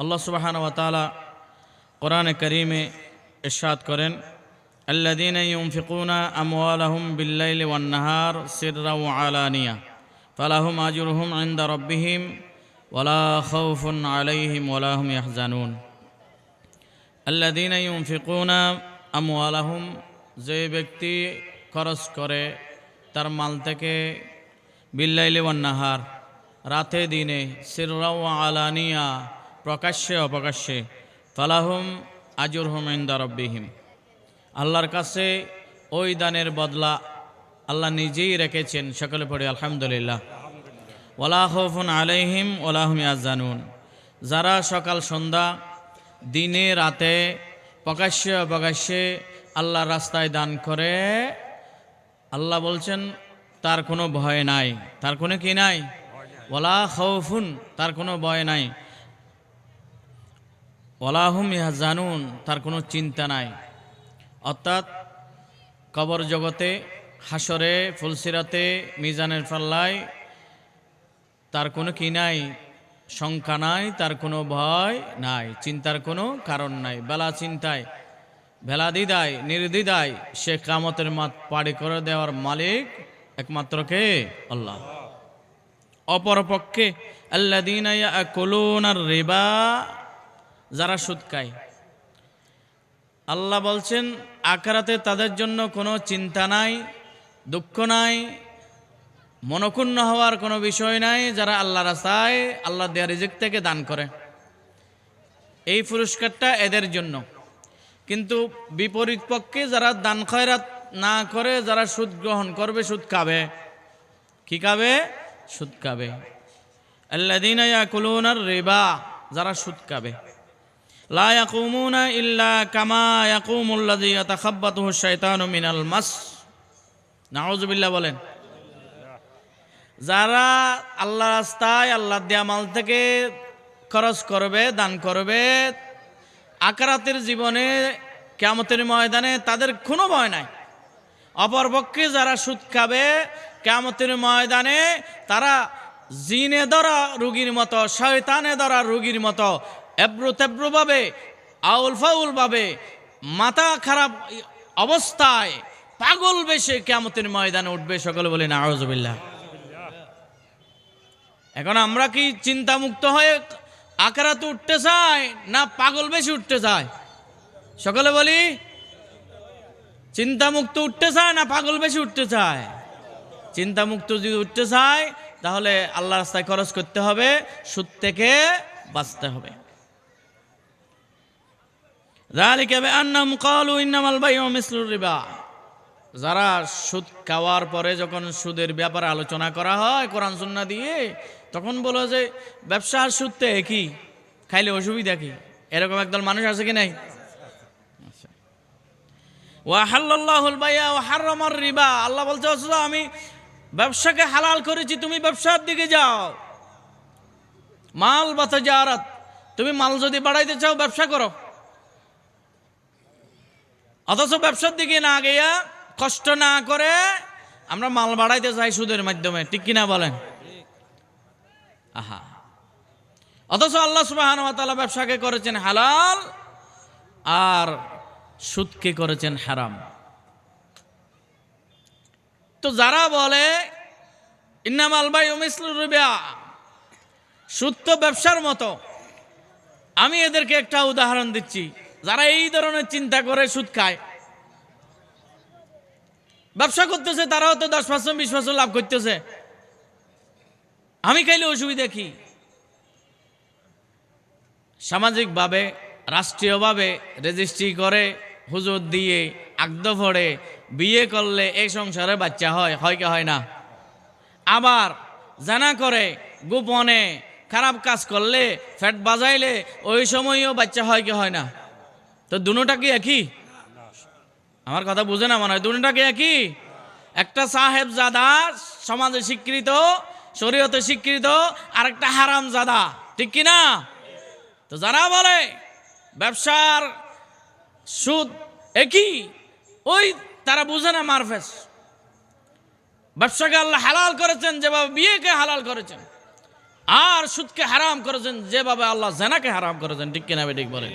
আল্লাহ সুবহানাহু ওয়া তাআলা কোরআনে কারীমে ইরশাদ করেন, আল্লাযীনা ইউনফিকুনা আমওয়ালাহুম বিল-লাইলি ওয়ান-নাহার সিররান ওয়া আলানিয়া ফালাহুম আজরুহুম ইনদা রাব্বিহিম ওয়ালা খাউফুন আলাইহিম ওয়ালা হুম ইয়াহজানুন। আল্লাযীনা ইউনফিকুনা আমওয়ালাহুম, যে ব্যক্তি খরচ করে তার মাল থেকে, বিল-লাইলি ওয়ান-নাহার, রাতে দিনে, সিররান ওয়া আলানিয়া, প্রকাশ্যে অপ্রকাশ্যে, ফালাহুম আজরুহুম ইনদা রাব্বিহিম, আল্লাহর কাছে ওই দানের বদলা আল্লাহ নিজেই রেখেছেন। সকলে পড়ি আলহামদুলিল্লাহ। ওয়ালা খাউফুন আলাইহিম ওয়ালা হুম ইয়াহজানুন, যারা সকাল সন্ধ্যা দিনে রাতে প্রকাশ্যে অপ্রকাশ্যে আল্লাহর রাস্তায় দান করে, আল্লাহ বলছেন তার কোনো ভয় নাই, তার কোনো কি নাই, ওয়ালা খাউফুন, তার কোনো ভয় নাই, ওয়ালা হুম ইয়াহজানুন, তার কোনো চিন্তা নাই। অর্থাৎ কবর জগতে, হাসরে, ফুলসিরাতে, মিজানের পাল্লায় তার কোনো কি নাই, শঙ্কা নাই, তার কোনো ভয় নাই, চিন্তার কোনো কারণ নাই। বেলা চিন্তায়, ভেলা দ্বিধায়, নির্দ্বিধায় সে কিয়ামতের মাঠ পাড়ি করে দেওয়ার মালিক একমাত্র কে? আল্লাহ। অপরপক্ষে আল্লাযীনা ইয়াকুলুনার রিবা, যারা সুদ খায়, আল্লাহ বলছেন আখিরাতে তাদের জন্য কোনো চিন্তা নাই, দুঃখ নাই, মনক্ষুণ্ণ হওয়ার কোনো বিষয় নাই, যারা আল্লাহ রাস্তায় আল্লাহ দেয়া রিজিক থেকে দান করে, এই পুরস্কারটা এদের জন্য। কিন্তু বিপরীত পক্ষে যারা দান খয়রাত না করে, যারা সুদ গ্রহণ করবে, সুদ খাবে, কি খাবে? সুদ খাবে। আল্লাযীনা ইয়াকুলুনার রিবা, যারা সুদ খাবে, লা ইয়াকুমুনা ইল্লা কামা ইয়াকুমুল্লাযী ইয়াতাখাব্বাতুহু শাইতানু মিনাল মাস। নাউযুবিল্লাহ বলেন। যারা আল্লাহ রাস্তায় আল্লাহ দেয়া মাল থেকে খরচ করবে, দান করবে, আখিরাতের জীবনে কিয়ামতের ময়দানে তাদের কোনো ভয় নাই। অপরপক্ষে যারা সুদ খাবে, কিয়ামতের ময়দানে তারা জিনে ধরা রোগীর মতো, শয়তানে ধরা রোগীর মতো এব্রু তেব্রুভাবে, আউল ফাউল ভাবে, মাথা খারাপ অবস্থায় পাগল বেশে কিয়ামতের ময়দানে উঠবে। সকলে বলে নাউযুবিল্লাহ। এখন আমরা কি চিন্তামুক্ত হয়ে আখিরাতে উঠতে চাই, না পাগল বেশি উঠতে চাই? সকলে বলি, চিন্তামুক্ত উঠতে চায় না পাগল বেশি উঠতে চায়? চিন্তামুক্ত যদি উঠতে চায় তাহলে আল্লাহর রাস্তায় খরচ করতে হবে, সুদ থেকে বাঁচতে হবে। যালিকা বিআন্নাহুম ক্বালু ইন্নামাল বাইউ মিসলুর রিবা, যারা সুদ খাওয়ার পরে যখন সুদের ব্যাপারে আলোচনা করা হয় কোরআন সুন্নাহ দিয়ে, তখন বলো যে ব্যবসা আর সুদ তো একই, খাইলে অসুবিধা কি? এরকম একদল মানুষ আছে কি নাই? ওয়া হাল্লাল্লাহুল বাই'a ওয়া হারামার রিবা, আল্লাহ বলছে আমি ব্যবসাকে হালাল করেছি, তুমি ব্যবসার দিকে যাও। মাল বাতাজারাত, তুমি মাল যদি বাড়াইতে চাও ব্যবসা করো। অথচ ব্যবসার দিকে না গিয়া, কষ্ট না করে আমরা মাল বাড়াইতে চাই সুদের মাধ্যমে, ঠিক কিনা বলেন? আহা, অথচ আল্লাহ সুবহানাহু ওয়া তাআলা ব্যবসাকে করেছেন হালাল আর সুদকে করেছেন হারাম। তো যারা বলে ইন্নামাল বাইউ মিসলুর রিবা, সুদ তো ব্যবসার মতো, আমি এদেরকে একটা উদাহরণ দিচ্ছি। যারা এই ধরনের চিন্তা করে সুদ খায়, ব্যবসা করতেছে, তারাও তো 10% 20% লাভ করতেছে, আমি খাইলে অসুবিধা কি? সামাজিকভাবে, রাষ্ট্রীয়ভাবে রেজিস্ট্রি করে, হুজুর দিয়ে, আকদ পড়ে, বিয়ে করলে এই সংসারে বাচ্চা হয়, হয় কি হয় না? আবার জানা করে, গোপনে খারাপ কাজ করলে, ফ্যাট বাজাইলে ওই সময়ও বাচ্চা হয় কি হয় না? তো দুটোটা কি একই? আমার কথা বুঝে না মনে হয়? দুটোটা কি একই? একটা সাহেবজাদা, সমাজে স্বীকৃত, শরীয়তে স্বীকৃত, আর একটা হারামজাদা, ঠিক কি না? তো যারা বলে ব্যবসার সুদ একই, ওই তারা বুঝে না মারফেস। ব্যবসাকে আল্লাহ হালাল করেছেন যেভাবে বিয়েকে হালাল করেছেন, আর সুদকে হারাম করেছেন যেভাবে আল্লাহ জেনাকে হারাম করেছেন। ঠিক কিনা ঠিক বলেন?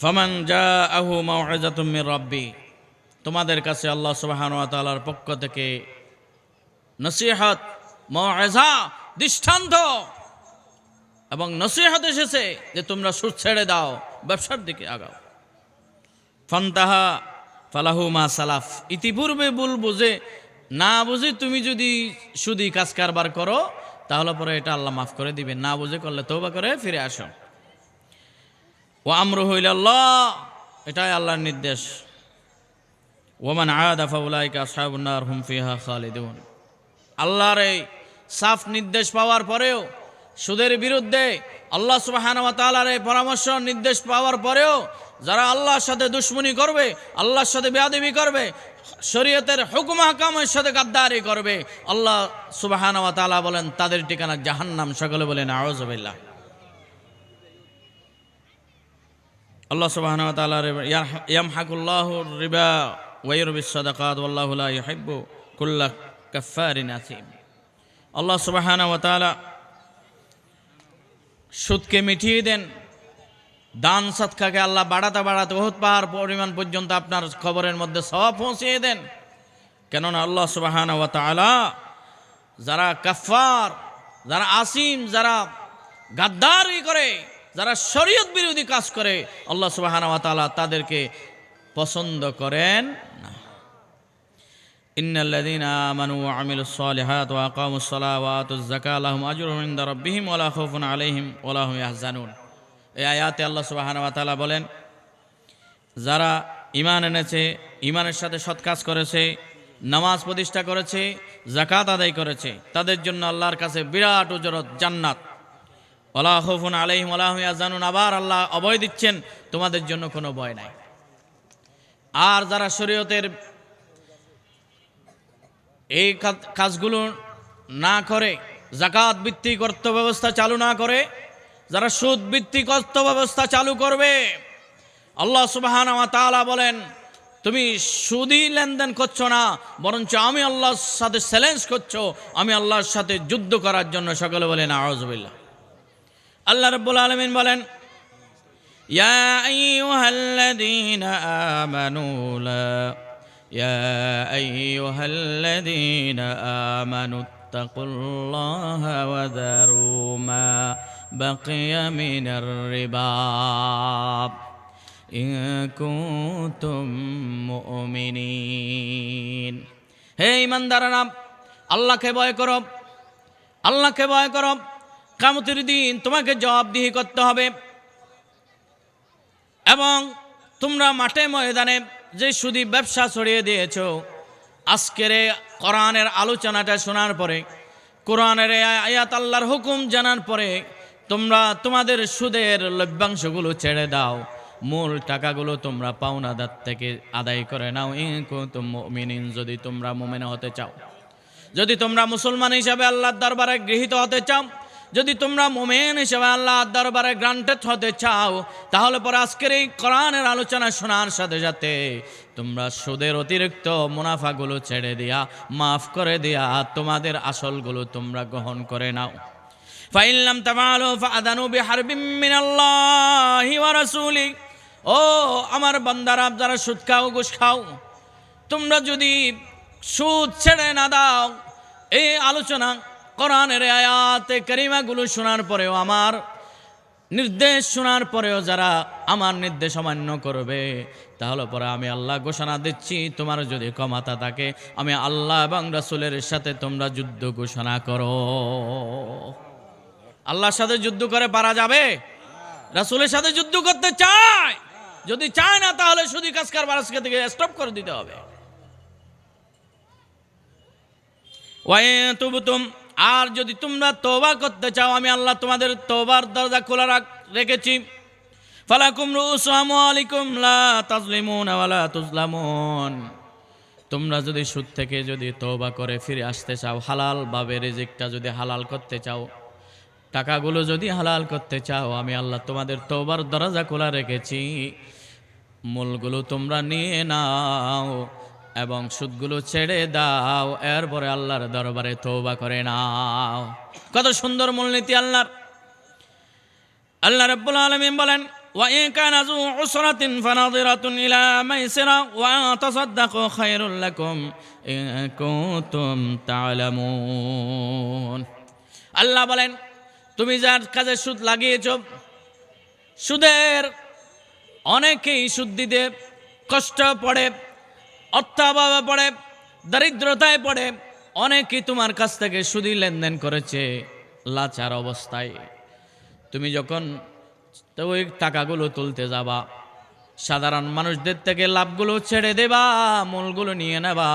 ফামান জাআহু মাউইযাতুম মির রাব্বি, তোমাদের কাছে আল্লাহ সুবহানাহু ওয়া তাআলার পক্ষ থেকে নসিহত, মাউইযা, দৃষ্টান্ত এবং নসিহত এসেছে যে তোমরা সুদ ছেড়ে দাও, ব্যবসার দিকে আগাও। ফান্তাহা ফালাহু মা সালাফ, ইতিপূর্বে ভুল বুঝে না বুঝে তুমি যদি সুদি কাজ কারবার করো তাহলে পরে এটা আল্লাহ মাফ করে দিবেন, না বুঝে করলে তওবা করে ফিরে আসো। ওয়া আমরুহু ইলাল্লাহ, এটাই আল্লাহর নির্দেশ। ওয়ামান আদা ফাউলাইকা আসহাবুন নার হুম ফিহা খালিদুন। আল্লাহর এই সাফ নির্দেশ পাওয়ার পরেও সুদের বিরুদ্ধে আল্লাহ সুবহানাহু ওয়া তাআলার এই পরামর্শ নির্দেশ পাওয়ার পরেও যারা আল্লাহর সাথে দুশমনি করবে, আল্লাহর সাথে বেয়াদবি করবে, শরীয়তের হুকুম আহকামের সাথে গাদ্দারি করবে, আল্লাহ সুবহানাহু ওয়া তাআলা বলেন তাদের ঠিকানা জাহান্নাম। সকলে বলেন আউযু বিল্লাহ। আল্লাহ সুবহানাহু ওয়া তাআলা ইয়ামহাকুল্লাহু রিবা ওয়া ইউরবিস সাদাকাত ওয়াল্লাহু লা ইউহিব্বু কুল্লা কাফফারিন আথীম। আল্লাহ সুবহানাহু ওয়া তাআলা সুদকে মিটিয়ে দেন, দান সদকাকে আল্লাহ বাড়াতে বাড়াতে বহুত পাহাড় পরিমাণ পর্যন্ত আপনার খবরের মধ্যে সওয়াব পৌঁছিয়ে দেন। কেননা আল্লাহ সুবহানাহু ওয়া তাআলা যারা কাফফার, যারা আসিম, যারা গাদ্দারি করে, যারা শরীয়ত বিরোধী কাজ করে, আল্লাহ সুবহানাহু ওয়া তাআলা তাদেরকে পছন্দ করেন না। ইন্নাল্লাযীনা আমানু ওয়া আমিলুস সালিহাতি ওয়া আকামুস সালাতা ওয়া আতুজ যাকাতা লাহুম আজরুহুম ইনদা রাব্বিহিম ওয়া লা খাউফুন আলাইহিম ওয়া লা হুম ইয়াহজানুন। এই আয়াতে আল্লাহ সুবহানাহু ওয়া তাআলা বলেন যারা ঈমান এনেছে, ঈমানের সাথে সৎ কাজ করেছে, নামাজ প্রতিষ্ঠা করেছে, যাকাত আদায় করেছে, তাদের জন্য আল্লাহর কাছে বিরাট উজরত জান্নাত। ওয়া লা খাউফুন আলাইহিম ওয়া লা হুম ইয়াহজানুন। আবার আল্লাহ অভয় দিচ্ছেন তোমাদের জন্য কোনো ভয় নাই। আর যারা শরীয়তের এই কাজগুলো না করে, যাকাত ভিত্তিক অর্থ ব্যবস্থা চালু না করে, যারা সুদ ভিত্তিক অর্থ ব্যবস্থা চালু করবে, আল্লাহ সুবহানাহু ওয়া তাআলা বলেন তুমি সুদী লেনদেন করছো না, বরঞ্চ আমি আল্লাহর সাথে চ্যালেঞ্জ করছো, আমি আল্লাহর সাথে যুদ্ধ করার জন্য। সকলে বলেন আউযু বিল্লাহ। আল্লাহ রাব্বুল আলামিন বলেন ইয়া আইয়ুহাল্লাযীনা আমানু লা ইয়া আইয়ুহাল্লাযীনা আমানু ইত্তাকুল্লাহা ওয়া যারু মা বাকিয়া মিনার রিবা ইন কুনতুম মুমিনিন। হে ঈমানদাররা, আল্লাহকে ভয় করো, আল্লাহকে ভয় করো। কিয়ামতের দিন তোমাকে জবাবদিহি করতে হবে এবং তোমরা মাঠে ময়দানে যে সুদী ব্যবসা ছড়িয়ে দিয়েছ, আজকের কোরআনের আলোচনাটা শোনার পরে, কোরআনের আয়াত আল্লাহর হুকুম জানার পরে তোমরা তোমাদের সুদের লভ্যাংশগুলো ছেড়ে দাও, মূল টাকাগুলো তোমরা পাওনাদার থেকে আদায় করে নাও। ইন কুনতুম মুমিনিন, যদি তোমরা মুমিন হতে চাও, যদি তোমরা মুসলমান হিসাবে আল্লাহর দরবারে গৃহীত হতে চাও, যদি তোমরা মুমিন হিসেবে আল্লাহর দরবারে গ্রান্টেড হতে চাও, তাহলে পরে আজকের এই কোরআনের আলোচনা শোনার সাথে সাথে তোমরা সুদের অতিরিক্ত মুনাফাগুলো ছেড়ে দিয়া, মাফ করে দিয়া তোমাদের আসলগুলো তোমরা গ্রহণ করে নাও। ফাইন লাম তাফআলু ফাআযানু বিহারবিম মিনাল্লাহি ওয়া রাসূলি। ও আমার বান্দারা, যারা সুদ খাও, ঘুষ খাও, তোমরা যদি সুদ ছেড়ে না দাও, এই আলোচনা কোরআনের আয়াতে কারিমাগুলো শোনার পরেও, আমার নির্দেশ শোনার পরেও যারা আমার নির্দেশ অমান্য করবে, তাহলে পরে আমি আল্লাহ ঘোষণা দিচ্ছি, তোমার যদি ক্ষমতা থাকে আমি আল্লাহ এবং রাসূলের সাথে তোমরা যুদ্ধ ঘোষণা করো। আল্লাহর সাথে যুদ্ধ করে পারা যাবে? রাসূলের সাথে যুদ্ধ করতে চায়, যদি চায় না তাহলে সুদী কাজ কারবার আজকে থেকে স্টপ করে দিতে হবে। ওয়া ইন তুবতুম, আর যদি তোমরা তওবা করতে চাও, আমি আল্লাহ তোমাদের তওবার দরজা খোলা রেখেছি। ফালাকুম রুউসু আমওয়ালিকুম লা তাজলিমুন ওয়া লা তুজলামুন। তোমরা যদি সুদ থেকে যদি তওবা করে ফিরে আসতে চাও, হালাল ভাবে রিজিকটা যদি হালাল করতে চাও, টাকাগুলো যদি হালাল করতে চাও, আমি আল্লাহ তোমাদের তওবার দরজা খোলা রেখেছি। মূলগুলো তোমরা নিয়ে নাও, এবং সুদগুলো ছেড়ে দাও, এরপরে আল্লাহর দরবারে তওবা করে নাও। কত সুন্দর মূলনীতি আল্লাহর। আল্লাহ রাব্বুল আলামিন বলেন, ওয়া ইন কানা যু উসরাতিন ফানাযিরাতুন ইলা মাইসিরা ওয়া তাসাদদাকু খায়রুল লাকুম ইন কুনতুম তা'লামুন। আল্লাহ বলেন, তুমি যার কাজে সুদ লাগিয়েছ, সুদের অনেকেই সুদ দিতে কষ্ট পড়ে, অর্থাভাবে পড়ে, দারিদ্রতায় পড়ে, অনেকেই তোমার কাছ থেকে সুদি লেনদেন করেছে লাচার অবস্থায়। তুমি যখন ওই টাকাগুলো তুলতে যাবা, সাধারণ মানুষদের থেকে লাভগুলো ছেড়ে দেবা, মূলগুলো নিয়ে নেবা।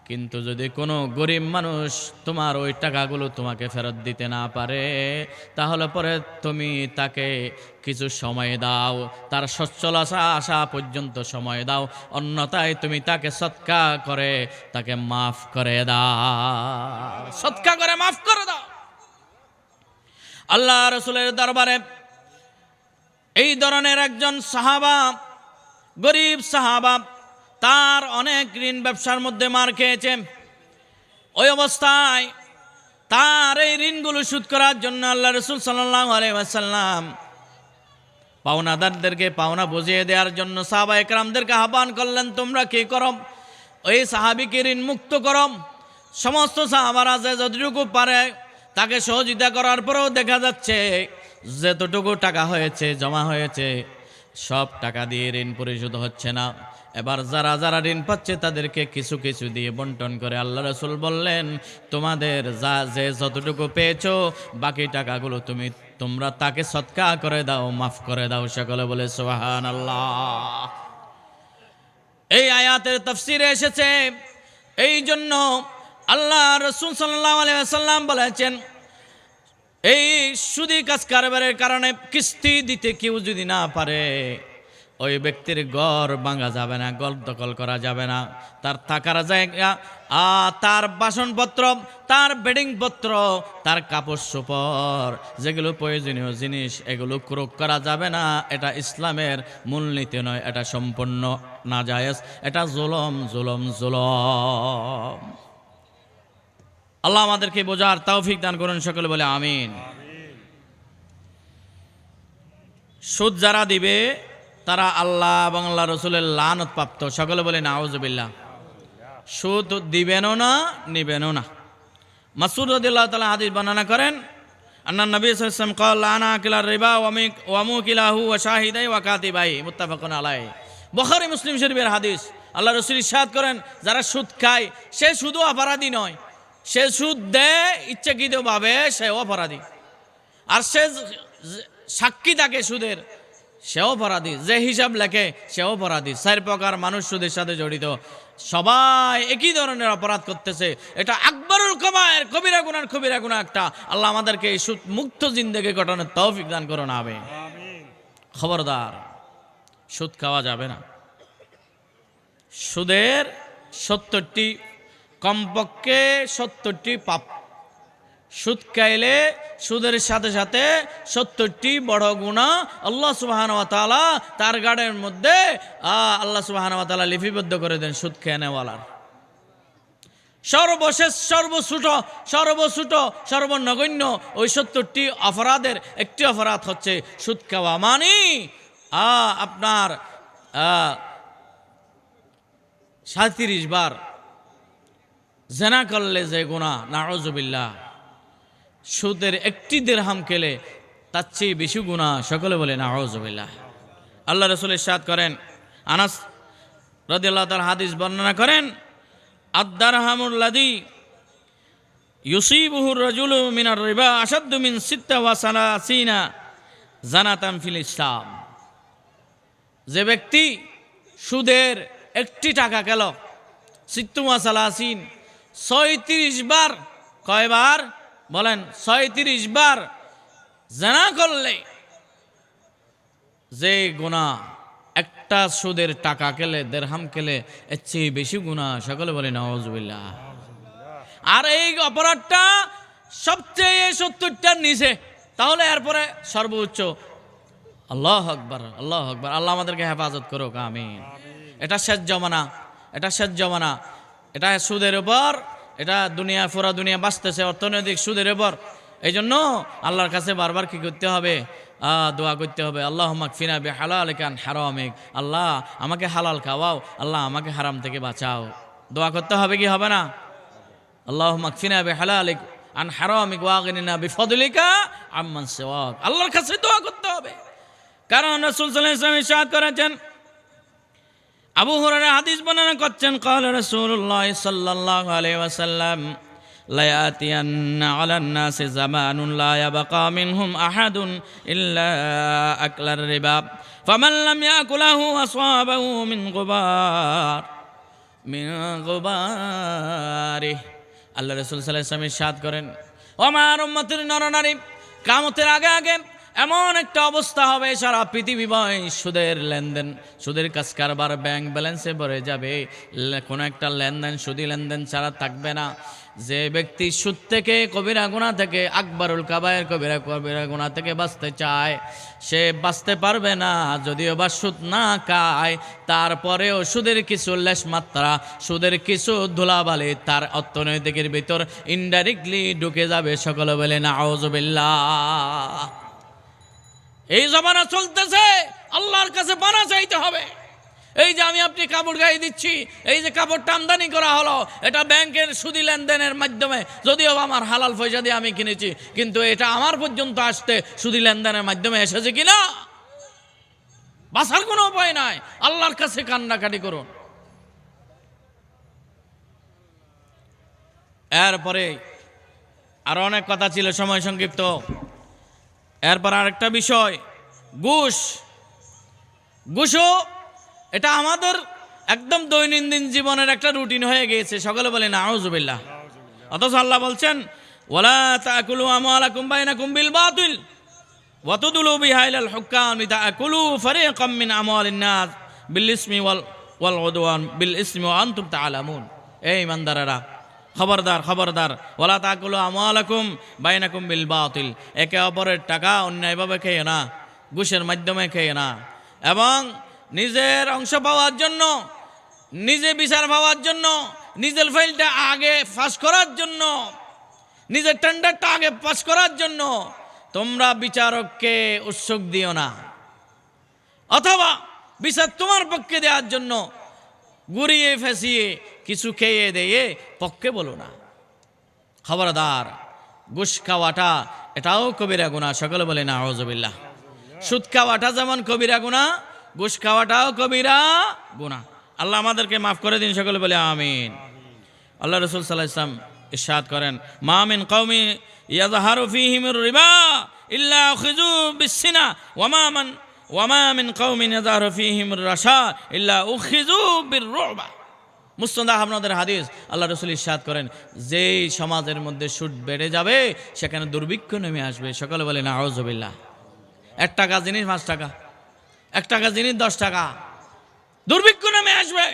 কিন্তু যদি কোনো গরিব মানুষ তোমার ওই টাকাগুলো তোমাকে ফেরত দিতে না পারে, তাহলে পরে তুমি তাকে কিছু সময় দাও, তার সচ্ছল আসা পর্যন্ত সময় দাও, অন্যথায় তুমি তাকে সৎকা করে তাকে মাফ করে দাও, সৎকা করে মাফ করে দাও। আল্লাহ রাসূলের দরবারে এই ধরনের একজন সাহাবা, গরিব সাহাবা, তার অনেক ঋণ ব্যবসার মধ্যে মার খেয়েছে। ওই অবস্থায় তার এই ঋণগুলো শোধ করার জন্য আল্লাহ রাসূল সাল্লাল্লাহু আলাইহি ওয়াসাল্লাম পাওনাদারদেরকে পাওনা বুঝিয়ে দেওয়ার জন্য সাহাবায়ে কেরামদেরকে আহ্বান করলেন, তোমরা কি করো, ওই সাহাবীকে ঋণ মুক্ত করো। সমস্ত সাহাবারা যে যতটুকু পারে তাকে সহযোগিতা করার পরেও দেখা যাচ্ছে যতটুকু টাকা হয়েছে, জমা হয়েছে, সব টাকা দিয়ে ঋণ পরিশোধ হচ্ছে না। এবার যারা যারা ঋণ পাচ্ছে তাদেরকে কিছু কিছু দিয়ে বন্টন করে আল্লাহ রাসূল বললেন, তোমাদের যে যতটুকু পেয়েছো বাকি টাকাগুলো তোমরা তাকে সদকা করে দাও, মাফ করে দাও। সকলে বলে সুবহানাল্লাহ। এই আয়াতের তাফসীরে এসেছে, এই জন্য আল্লাহ রাসূল সাল্লাল্লাহু আলাইহি ওয়াসাল্লাম বলেছেন, এই সুদি কাজ কারবারের কারণে কিস্তি দিতে কেউ যদি না পারে, ওই ব্যক্তির ঘর ভাঙা যাবে না, ঘর দখল করা যাবে না, তার থাকার জায়গা, তার বাসনপত্র, তার বেডিংপত্র, তার কাপড় চোপড়, যেগুলো প্রয়োজনীয় জিনিস, এগুলো ক্রয় করা যাবে না। এটা ইসলামের মূলনীতি নয়, এটা সম্পূর্ণ নাজায়েজ, এটা জুলুম জুলুম জুলুম। আল্লাহ আমাদেরকে বোঝার তৌফিক দান করুন। সকলে বলে আমিন। সুদ যারা দিবে তারা আল্লাহ এবং আল্লাহ রাসূলের লানত প্রাপ্ত। সকলে বলে নাউযুবিল্লাহ। সুদ দিবেনও না, নিবেনও না। মাসউদ রাদিয়াল্লাহু তাআলা হাদিস বর্ণনা করেন, আন্না নবী সাল্লাল্লাহু আলাইহি ওয়াসাল্লাম ক্বাল লানা আকিলার রিবা ওয়া মুকিলাহু ওয়া শাহিদাই ওয়া কাতিবাই, মুত্তাফাকুন আলাইহি। বুখারী মুসলিম শরীফের হাদিস। আল্লাহ রাসূল ইরশাদ করেন, যারা সুদ খায় সে শুধু অপরাধী নয়, সে সুদ দেয় ইচ্ছাকৃতভাবে, সেও অপরাধী। আর সে সাক্ষী থাকে সুদের, সেও অপরাধী। যে হিসাব লেখে সেও অপরাধী। 4 প্রকার মানুষ সুদের সাথে জড়িত, সবাই একই ধরনের অপরাধ করতেছে। এটা আকবরুল কাবায়ের, কবিরা গুনার কবিরা গুনাহ একটা। আল্লাহ আমাদেরকে এই সুদ মুক্ত জিন্দেগি গঠনের তৌফিক দান করুন। আমিন। খবরদার, সুদ খাওয়া যাবে না। সুদের 70টি, কমপক্ষে 70টি পাপ। সুদ খাইলে সুদের সাথে সাথে 70টি বড় গুনাহ আল্লাহ সুবহানাহু ওয়া তাআলা তার গাড়ের মধ্যে আল্লাহ সুবহানাহু ওয়া তাআলা লিপিবদ্ধ করে দেন সুদ খেয়ে নেওয়ালার। সর্বশেষ, সর্বছোট, সর্বনগণ্য ওই 70টি অপরাধের একটি অপরাধ হচ্ছে সুদ খাওয়া। মানে আপনার 37 বার জেনা করলে যে গুনাহ, নাউযুবিল্লাহ, সুদের একটি দিরহাম খেলে তার চেয়ে বেশি গুনাহ। সকলে বলে নাউযুবিল্লাহ। আল্লাহ রাসূল ইরশাদ করেন, আনাস রাদিয়াল্লাহু তাআলা হাদিস বর্ণনা করেন, আদ-দারহামুল লাযী ইউসিবুহু আর-রাজুলু মিনার রিবা আশাদ্দু মিন 36 জানাতান ফিল ইসলাম। যে ব্যক্তি সুদের একটি টাকা গেল 36 বার, কয়বার বলেন? 36 বার জিনা করলে যে গুনাহ, একটা সুদের টাকা খেলে, দিরহাম খেলে, এর চেয়ে বেশি গুনাহ। সকলে বলে নাউযুবিল্লাহ। আর এই অপরাধটা সবচেয়ে 70টার নিচে, তাহলে এরপরে সর্বোচ্চ। আল্লাহু আকবার, আল্লাহু আকবার। আল্লাহ আমাদেরকে হেফাজত করুক। আমিন। এটা শেষ জমানা, এটা শেষ জমানা, এটা সুদের উপর, এটা দুনিয়া পুরা দুনিয়া বাঁচতেছে অর্থনৈতিক সুদের উপর। এই জন্য আল্লাহর কাছে বারবার কি করতে হবে? দোয়া করতে হবে, আল্লাহুম্মা কফিনা বিহালালিকা আন হারামিক, আল্লাহ আমাকে হালাল খাওয়াও, আল্লাহ আমাকে হারাম থেকে বাঁচাও। দোয়া করতে হবে কি হবে না? আল্লাহুম্মা কফিনা বিহালালিক আন হারামিক ওয়া আগনিনা বিফদলিকা আম্মান সিওয়াক। আল্লাহর কাছে দোয়া করতে হবে। কারণ রাসূল সাল্লাল্লাহু আলাইহি ওয়াসাল্লাম ইরশাদ করেছেন, আবু হুরায়রা হাদিস বর্ণনা করছেন, ক্বালা রাসূলুল্লাহ সাল্লাল্লাহু আলাইহি ওয়াসাল্লাম লা ইয়াতিয়ান্না আলান নাসি জামানুন লা ইয়াবকা মিনহুম আহাদুন ইল্লা আকলার রিবা ফামান লাম ইয়াকুলহু আসাবাহু মিন গুবারি। আল্লাহ রাসূল সাল্লাল্লাহু আলাইহি ওয়াসাল্লাম ইরশাদ করেন, ও আমার উম্মতের নরনারী, কিয়ামতের আগে আগে এমন একটা অবস্থা হবে, সারা পৃথিবীময় সুদের লেনদেন, সুদের কাজ কারবার ব্যাংক ব্যালেন্সে ভরে যাবে, কোনো একটা লেনদেন সুদী লেনদেন ছাড়া থাকবে না। যে ব্যক্তি সুদ থেকে, কবিরা গুনাহ থেকে, আকবরুল কাবায়ের কবিরা গুনাহ থেকে বাঁচতে চায়, সে বাঁচতে পারবে না। যদিও বা সুদ না খায়, তারপরেও সুদের কিছু লেশ মাত্রা, সুদের কিছু ধুলাবালি তার অর্থনৈতিকের ভিতর ইনডাইরেক্টলি ঢুকে যাবে। সকলে বলে নাউযুবিল্লাহ। এই জমানা চলতেছে, আল্লাহর কাছে পানা চাইতে হবে। এই যে আমি আপনি কাপড় গায়ে দিচ্ছি, এই যে কাপড়টা আমদানি করা হলো, এটা ব্যাংকের সুদী লেনদেনের মাধ্যমে, যদিও আমার হালাল পয়সা দিয়ে আমি কিনেছি, কিন্তু এটা আমার পর্যন্ত আসতে সুদী লেনদেনের মাধ্যমে এসেছে কিনা বাঁচার কোনো উপায় নাই। আল্লাহর কাছে কান্নাকাটি করুন। এরপরে আরো অনেক কথা ছিল, সময় সংক্ষিপ্ত। এরপর আরেকটা বিষয়, ঘুষ। ঘুষও এটা আমাদের একদম দৈনন্দিন জীবনের একটা রুটিন হয়ে গিয়েছে। সকলে বলে নাউযুবিল্লাহ। অথচ আল্লাহ বলছেন, ওয়ালা তাকুলু আমওয়ালাকুম বাইনাকুম বিল বাতিল ওয়া তুদলু বিহা ইলাল হুকাম লিতাকুলু ফারিকাম মিন আমওয়ালিন নাস বিল ইসমি ওয়াল উদওয়ান বিল ইসমি ওয়া আনতুম তাআলামুন। এই ইমানদারেরা, খবরদার খবরদার, ওয়ালা তাকুলু আমওয়ালাকুম বাইনাকুম বিল বাতিল, একে অপরের টাকা অন্যায়ভাবে খেয়ে না, ঘুষের মাধ্যমে খেয়ে না, এবং নিজের অংশ পাওয়ার জন্য, নিজে বিচার পাওয়ার জন্য, নিজের ফাইলটা আগে পাস করার জন্য, নিজের টেন্ডারটা আগে পাস করার জন্য তোমরা বিচারককে উৎসুক দিও না, অথবা বিচার তোমার পক্ষে দেওয়ার জন্য ঘুরিয়ে ফেঁসিয়ে কিছু খেয়ে দিয়ে পক্ষে বলো না। খবরদার, ঘুষ খাওয়াটা এটাও কবিরা গুনাহ। সকলে বলে নাউযুবিল্লাহ। সুদ খাওয়াটা যেমন কবিরা গুনাহ, ঘুষ খাওয়াটাও কবিরা গুনাহ। আল্লাহ আমাদেরকে মাফ করে দিন। সকলে বলে আমিন। আল্লাহ রাসূল সাল্লাল্লাহু আলাইহি ওয়াসাল্লাম ইরশাদ করেন, মা মিন কওমি ইয়াযহারু ফীহিমির রিবা ইল্লা উখিযু বিসসিনা ওয়া মা মিন কওমিন ইয়াযহারু ফীহিমির রাশা ইল্লা উখিযু বিররুবা। মুসনাদ আহমদের হাদিস। আল্লাহ রাসূল ইরশাদ করেন, যেই সমাজের মধ্যে সুদ বেড়ে যাবে সেখানে দুর্ভিক্ষ নেমে আসবে। সকলে বলে নাউযুবিল্লাহ। 1 টাকা জিনিস 5 টাকা, 1 টাকা জিনিস 10 টাকা, দুর্ভিক্ষ নেমে আসবে।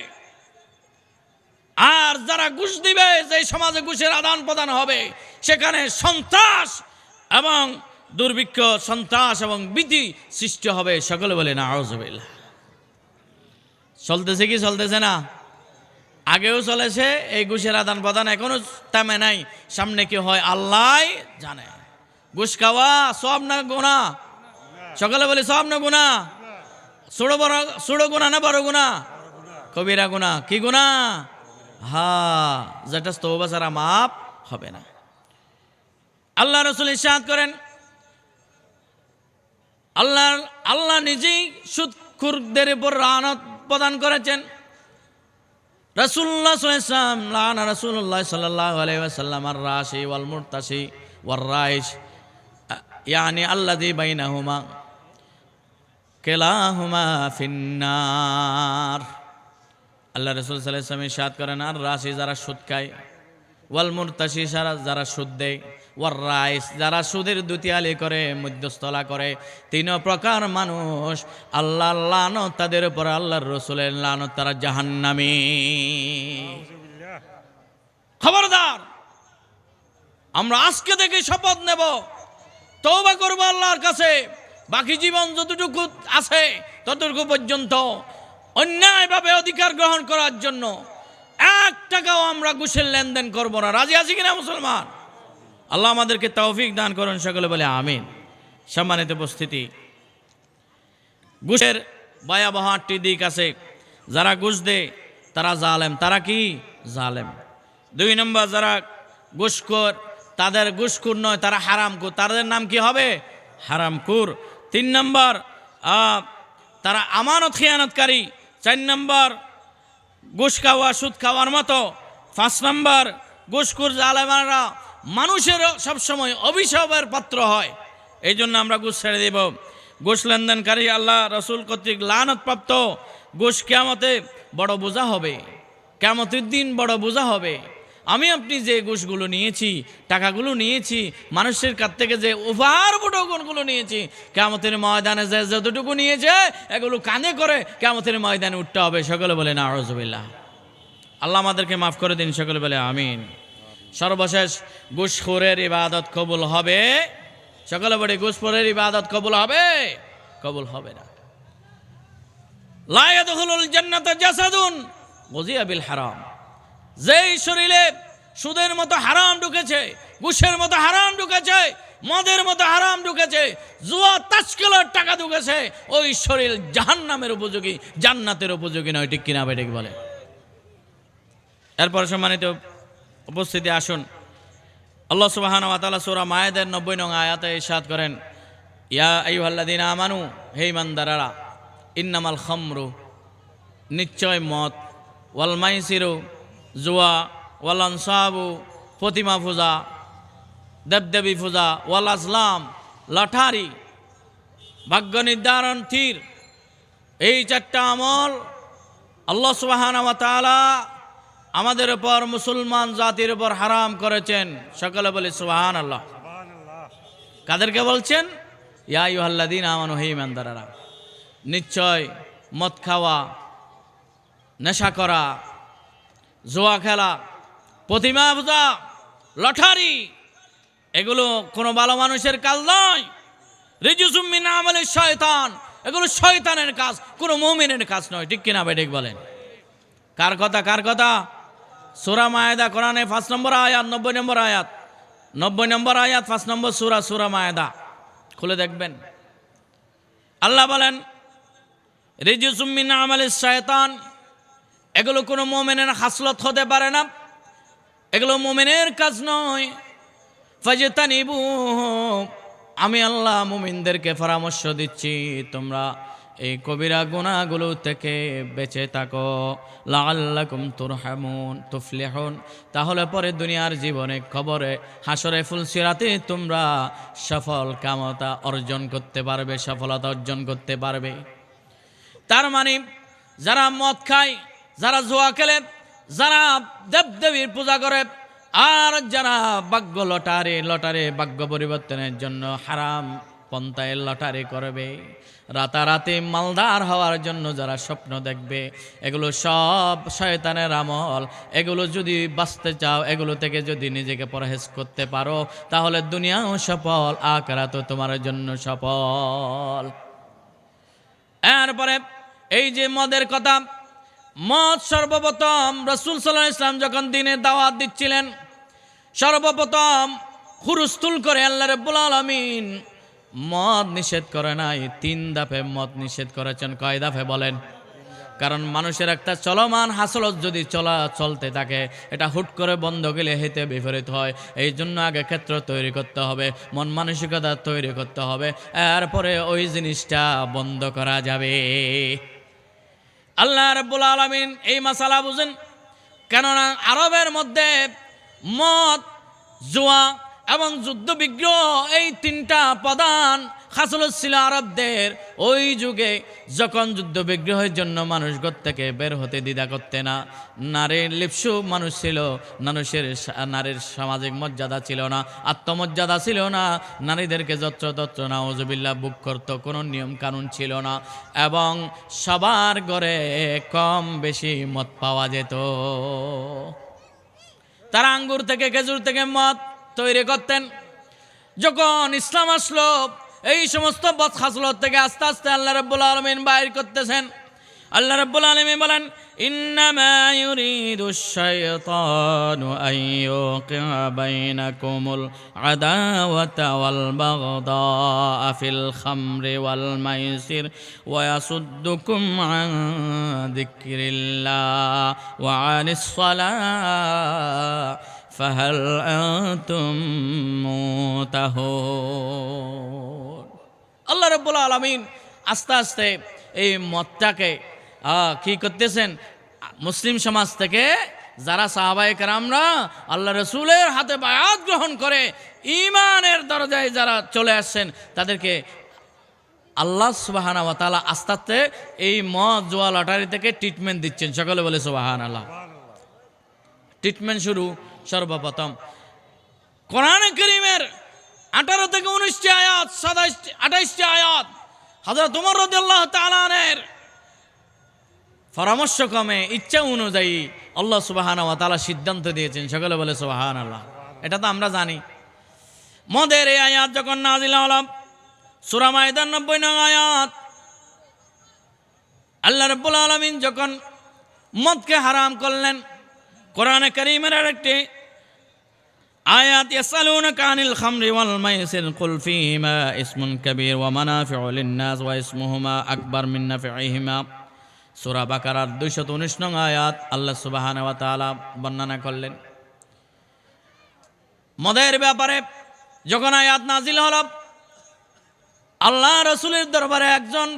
আর যারা ঘুষ দিবে, যে সমাজে ঘুষের আদান প্রদান হবে, সেখানে সন্ত্রাস এবং দুর্ভিক্ষ, সন্ত্রাস এবং ভীতি সৃষ্টি হবে। সকলে বলে নাউযুবিল্লাহ। চলতেছে কি চলতেছে না? আগেও চলেছে এই ঘুষের আদান প্রদান, এখনো থেমে নাই। সামনে কি হয় আল্লাহ জানে। ঘুষ খাওয়া সব না গুনাহ? সকলে বলে সব না গুনাহ? ছোট গুনাহ না বড় গুনাহ? কবিরা গুনাহ। কি গুনাহ? যেটা তওবা ছাড়া মাফ হবে না। আল্লাহ রাসূল ইরশাদ করেন, আল্লাহ নিজেই সুদখোরদের উপর লানত প্রদান করেছেন। রাসূলুল্লাহ সাল্লাল্লাহু আলাইহি ওয়াসাল্লাম, লানা রাসূলুল্লাহ সাল্লাল্লাহু আলাইহি ওয়াসাল্লাম আর রাশি ওয়াল মুরতাশি ওয়ার রাইশ, ইয়ানি আল্লাযী বাইনাহুমা কিলাহুমা ফিন্নার। আল্লাহ রাসূল সাল্লাল্লাহু আলাইহি ওয়াসাল্লাম ইরশাদ করেন, আর রাশি যারা সুদ খায়, ওয়াল মুরতাশি যারা সুদ দেয়, ওয়ার রাইস যারা সুদের দুতিয়ালি করে, মধ্যস্থলা করে, 3 প্রকার মানুষ আল্লাহর লানত তাদের উপর, আল্লাহর রাসূলের লানত, তারা জাহান্নামী। খবরদার, আমরা আজকে থেকে শপথ নেব, তওবা করব আল্লাহর কাছে। বাকি জীবন যতটুকু আছে ততটুকু পর্যন্ত অন্যায়ভাবে অধিকার গ্রহণ করার জন্য 1 টাকাও আমরা ঘুষের লেনদেন করব না। রাজি আছি কিনা মুসলমান? আল্লাহ আমাদেরকে তৌফিক দান করুন, সকলে বলে আমিন। সম্মানিত উপস্থিতি, ঘুষের ভয়াবহ 8টি দিক আছে। যারা ঘুষ দেয় তারা জালেম। তারা কি? জালেম। 2 নম্বর, যারা ঘুষখোর তাদের ঘুষখোর নয়, তারা হারামখোর। তাদের নাম কি হবে? হারামখোর। 3 নম্বর, তারা আমানত খিয়ানতকারী। 4 নম্বর, ঘুষ খাওয়া সুদ খাওয়ার মতো। 5 নম্বর, ঘুষখোর জালেমানরা মানুষের সবসময় অভিশাপের পাত্র হয়। এই জন্য আমরা ঘুষ ছেড়ে দেব। ঘুষ লেনদেনকারী আল্লাহ রসুল কর্তৃক লানত-প্রাপ্ত। ঘুষ কিয়ামতে বড় বোঝা হবে, কিয়ামতের দিন বড় বোঝা হবে। আমি আপনি যে ঘুষগুলো নিয়েছি, টাকাগুলো নিয়েছি, মানুষের কাছ থেকে যে উপহার উপঢৌকনগুলো নিয়েছি, কিয়ামতের ময়দানে যে যতটুকু নিয়েছে এগুলো কাঁধে করে কিয়ামতের ময়দানে উঠতে হবে। সকলে বলে নাউজুবিল্লাহ। আল্লাহ আমাদেরকে মাফ করে দিন, সকলে বলে আমিন। সর্বশেষ, ঘুষখোরের ইবাদত কবুল হবে? সকলে বলে ঘুষখোরের ইবাদত কবুল হবে? কবুল হবে না। লা ইয়াদখুলুল জান্নাতা জাসাদুন গুযিয়া বিল হারাম। যেই শরীরে সুদের মতো হারাম ঢুকেছে, ঘুষের মতো হারাম ঢুকেছে, মদের মতো হারাম ঢুকেছে, জুয়া তাস খেলার টাকা ঢুকেছে, ওই শরীর জাহান্নামের উপযোগী, জান্নাতের উপযোগী নয়। ঠিক কিনা বেঠিক বলে? এরপর সম্মানিত উপস্থিতি, আসুন আল্লাহ সুবহানাহু ওয়া তাআলা সূরা মায়েদার 90 নং আয়াতে ইরশাদ করেন, ইয়া আইয়ুহাল্লাযীনা আমানু, হে ঈমানদাররা, ইন্নামাল খামরু, নিশ্চয় মদ, ওয়াল মাইসিরু, জুয়া, ওয়াল আনসাবু, প্রতিমা পূজা, দেবদেবী পূজা, ওয়াল আজলাম, লটারি, ভাগ্য নির্ধারণ, তীর, এই 4টা আমল আল্লাহ সুবহানাহু ওয়া তাআলা আমাদের উপর, মুসলমান জাতির উপর হারাম করেছেন। সকলে বলি সুবহানাল্লাহ। কাদেরকে বলছেন? ইয়া আইয়ুহাল্লাযীনা আমানু, হে ঈমানদাররা, নিশ্চয় মদ খাওয়া, নেশা করা, জুয়া খেলা, প্রতিমা পূজা, লটারি, এগুলো কোনো ভালো মানুষের কাজ নয়। রিজসুম মিন আমালিশ শয়তান, এগুলো শয়তানের কাজ, কোনো মুমিনের কাজ নয়। ঠিক কিনা বেঠিক বলেন? কার কথা? কার কথা? সূরা মায়েদা, কোরআনে 5 নম্বর আয়াত, 90 নম্বর আয়াত, 90 নম্বর আয়াত, 5 নম্বর সূরা, সূরা মায়েদা খুলে দেখবেন। আল্লাহ বলেন, রিজসুম মিন আমালিশ শয়তান, এগুলো কোনো মুমিনের খাসলত হতে পারে না, এগুলো মুমিনের কাজ নয়। ফাজতানিবুহু, আমি আল্লাহ মুমিনদেরকে পরামর্শ দিচ্ছি, তোমরা এই কবিরা গুনাহগুলো থেকে বেঁচে থাকো। লাআল্লাকুম তুফলিহুন, তাহলে পরে দুনিয়ার জীবনে, কবরে, হাসরে, ফুলসিরাতে তোমরা সফল কামতা অর্জন করতে পারবে, সফলতা অর্জন করতে পারবে। তার মানে যারা মদ খায়, যারা জুয়া খেলে, যারা দেবদেবীর পূজা করে, আর যারা ভাগ্য লটারি ভাগ্য পরিবর্তনের জন্য হারাম পন্থায় লটারি করবে, রাতারাতি মালদার হওয়ার জন্য যারা স্বপ্ন দেখবে, এগুলো সব শয়তানের আমল। এগুলো যদি বাঁচতে চাও, এগুলো থেকে যদি নিজেকে পরহেজ করতে পারো, তাহলে দুনিয়াও সফল, আখিরাতও তোমার জন্য সফল। এরপরে এই যে মদের কথা, মদ সর্বপ্রথম রাসূল সাল্লাল্লাহু আলাইহি ওয়াসাল্লাম যখন দ্বীনের দাওয়াত দিচ্ছিলেন, সর্বপ্রথম হুরুস্তুল করে আল্লাহ রাব্বুল আলামিন মদ নিষেধ করে নাই, 3 দফে মদ নিষেধ করেছেন। কয় দফে বলেন? কারণ মানুষের একটা চলমান হাসলত যদি চলতে থাকে, এটা হুট করে বন্ধ গেলে হেতে বিপরীত হয়। এই জন্য আগে ক্ষেত্র তৈরি করতে হবে, মন মানসিকতা তৈরি করতে হবে, এরপরে ওই জিনিসটা বন্ধ করা যাবে। আল্লাহ রাব্বুল আলামিন এই মাসালা বুঝেন, কেননা আরবের মধ্যে মদ, জুয়া এবং যুদ্ধ বিগ্রহ, এই 3টা প্রধান খাসলত ছিল আরবদের। ওই যুগে যখন যুদ্ধ বিগ্রহের জন্য মানুষ ঘর থেকে বের হতে দ্বিধা করতে না, নারীর লিপ্সু মানুষ ছিল, নারীর সামাজিক মর্যাদা ছিল না, আত্মমর্যাদা ছিল না, নারীদেরকে যত্রতত্র নাউজুবিল্লাহ বুক করত, কোনো নিয়ম কানুন ছিল না, এবং সবার ঘরে কম বেশি মদ পাওয়া যেত। তারা আঙ্গুর থেকে, খেজুর থেকে মদ তৈরি করতেন। যখন ইসলাম আসলো, এই সমস্ত বদখাসলত থেকে আস্তে আস্তে আল্লাহ রাব্বুল আলামিন বাইর করতেছেন। আল্লাহ রাব্বুল আলামিন বলেন, ইন্নামা ইউরিদুশ শাইতানু আন ইউকিআ বাইনাকুমুল আদাওয়াতা ওয়াল বাগদাআ ফিল খামরি ওয়াল মাইসির ওয়া ইয়াসুদ্দুকুম আন যিকরিল্লাহ ওয়া আনিস সালাহ ফাহাল আনতুম মুতাহুন। আল্লাহ রাব্বুল আলামিন আস্তে আস্তে এই মতটাকে কি করতেছেন, মুসলিম সমাজ থেকে যারা সাহাবায়ে কেরামরা আল্লাহ রসুলের হাতে বায়াত গ্রহণ করে ঈমানের দরজায় যারা চলে আসছেন, তাদেরকে আল্লাহ সুবহানাহু ওয়া তাআলা আস্তে আস্তে এই মদ জুয়া লটারি থেকে ট্রিটমেন্ট দিচ্ছেন। সকলে বলে সুবহানাল্লাহ। ট্রিটমেন্ট শুরু সর্বপ্রথম কোরআনে কারীমের 18 থেকে 19টি আয়াত, 28টি আয়াত হযরত ওমর রাদিয়াল্লাহু তাআলা আনহুর পরামর্শক্রমে ইচ্ছা অনুযায়ী আল্লাহ সুবহানাহু ওয়া তাআলা সিদ্ধান্ত দিয়েছেন। সকলে বলে সুবহানাল্লাহ। এটা তো আমরা জানি। মদের এই আয়াত যখন নাযিল হলো, সূরা মাইদার 90 নং আয়াত, আল্লাহ রাব্বুল আলামিন যখন মদকে হারাম করলেন, কোরআনে কারীমের আরেকটি আয়াত, ইয়াসালুনাকা আনিল খামরি ওয়াল মাইসির কুল ফীহিমা ইসমুন কাবীর ওয়া মানাফিউ লিন-নাস ওয়া ইসমুহুমা আকবার মিন নাফিহিমা, সূরা বাকারার 219 নং আয়াত আল্লাহ সুবহানাহু ওয়া তাআলা বর্ণনা করলেন। মদের ব্যাপারে যখন আয়াত নাজিল হলো, আল্লাহ রাসূলের দরবারে একজন